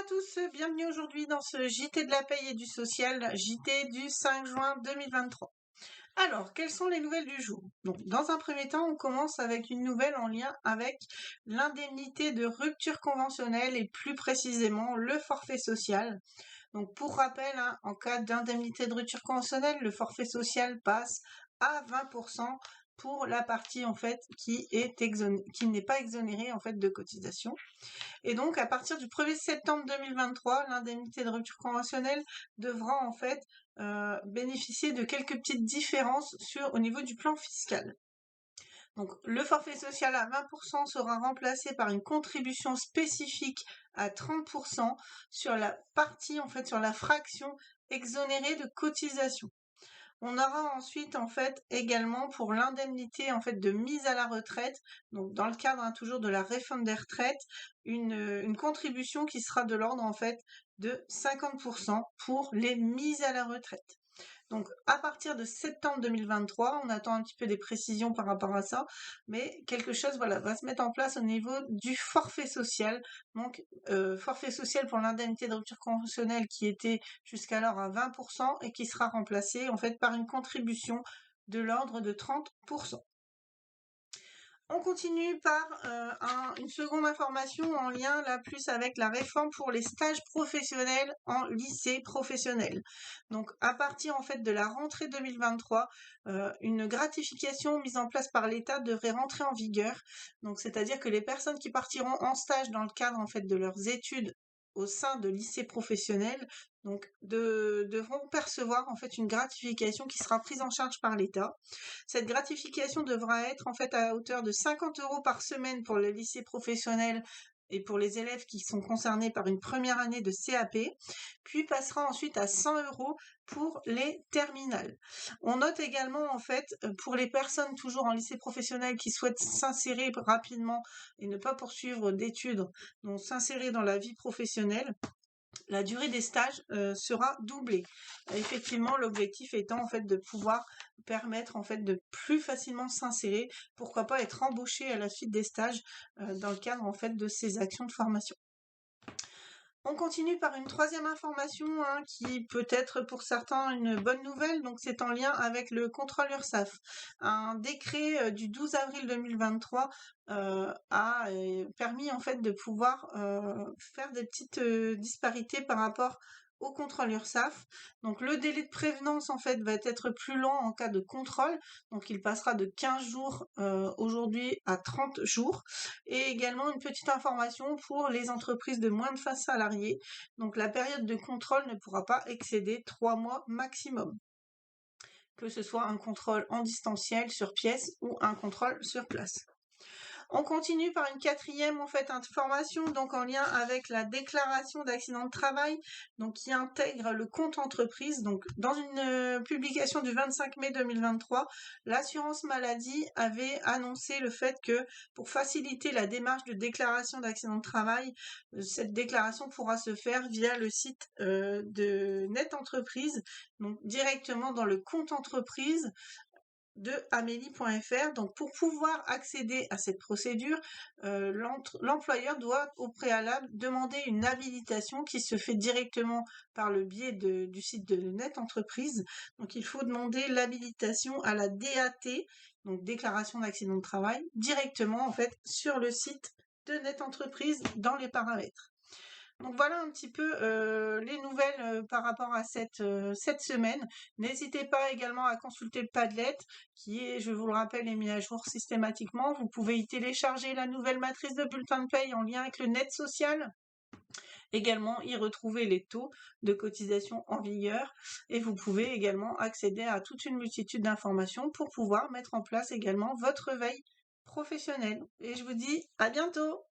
tous, bienvenue aujourd'hui dans ce JT de la paye et du social, JT du 5 juin 2023. Alors, quelles sont les nouvelles du jour? Donc, dans un premier temps, on commence avec une nouvelle en lien avec l'indemnité de rupture conventionnelle et plus précisément le forfait social. Donc, pour rappel, en cas d'indemnité de rupture conventionnelle, le forfait social passe à 20% pour la partie en fait qui n'est pas exonérée en fait de cotisation. Et donc, à partir du 1er septembre 2023, l'indemnité de rupture conventionnelle devra en fait bénéficier de quelques petites différences au niveau du plan fiscal. Donc, le forfait social à 20% sera remplacé par une contribution spécifique à 30% sur la partie, en fait, sur la fraction exonérée de cotisation. On aura ensuite en fait également pour l'indemnité en fait de mise à la retraite, donc dans le cadre toujours de la réforme des retraites, une contribution qui sera de l'ordre en fait de 50% pour les mises à la retraite. Donc à partir de septembre 2023, on attend un petit peu des précisions par rapport à ça, mais quelque chose va se mettre en place au niveau du forfait social. Donc forfait social pour l'indemnité de rupture conventionnelle qui était jusqu'alors à 20% et qui sera remplacé en fait par une contribution de l'ordre de 30%. On continue par une seconde information en lien là plus avec la réforme pour les stages professionnels en lycée professionnel. Donc à partir en fait de la rentrée 2023, une gratification mise en place par l'État devrait rentrer en vigueur. Donc c'est-à-dire que les personnes qui partiront en stage dans le cadre en fait de leurs études au sein de lycées professionnels devront percevoir en fait une gratification qui sera prise en charge par l'État. Cette gratification devra être en fait à hauteur de 50 € par semaine pour le lycée professionnel et pour les élèves qui sont concernés par une première année de CAP, puis passera ensuite à 100 € pour les terminales. On note également en fait pour les personnes toujours en lycée professionnel qui souhaitent s'insérer rapidement et ne pas poursuivre d'études, donc s'insérer dans la vie professionnelle, la durée des stages sera doublée. Effectivement, l'objectif étant en fait de pouvoir permettre en fait de plus facilement s'insérer, pourquoi pas être embauché à la suite des stages dans le cadre en fait de ces actions de formation. On continue par une troisième information qui peut être pour certains une bonne nouvelle, donc c'est en lien avec le contrôle URSSAF. Un décret du 12 avril 2023 a permis en fait de pouvoir faire des petites disparités par rapport au contrôle URSSAF. Donc le délai de prévenance en fait va être plus lent en cas de contrôle, donc il passera de 15 jours aujourd'hui à 30 jours. Et également une petite information pour les entreprises de moins de 20 salariés. Donc la période de contrôle ne pourra pas excéder 3 mois maximum, que ce soit un contrôle en distanciel sur pièce ou un contrôle sur place. On continue par une quatrième en fait information donc en lien avec la déclaration d'accident de travail, donc qui intègre le compte entreprise. Donc dans une publication du 25 mai 2023, l'assurance maladie avait annoncé le fait que pour faciliter la démarche de déclaration d'accident de travail, cette déclaration pourra se faire via le site de Net Entreprise, donc directement dans le compte entreprise de amélie.fr. Donc pour pouvoir accéder à cette procédure, l'employeur doit au préalable demander une habilitation qui se fait directement par le biais du site de Net Entreprise. Donc il faut demander l'habilitation à la DAT, donc déclaration d'accident de travail, directement en fait sur le site de Net Entreprise dans les paramètres. Donc voilà un petit peu les nouvelles par rapport à cette semaine. N'hésitez pas également à consulter le Padlet qui est, je vous le rappelle, est mis à jour systématiquement. Vous pouvez y télécharger la nouvelle matrice de bulletin de paye en lien avec le net social. Également y retrouver les taux de cotisation en vigueur et vous pouvez également accéder à toute une multitude d'informations pour pouvoir mettre en place également votre veille professionnelle. Et je vous dis à bientôt!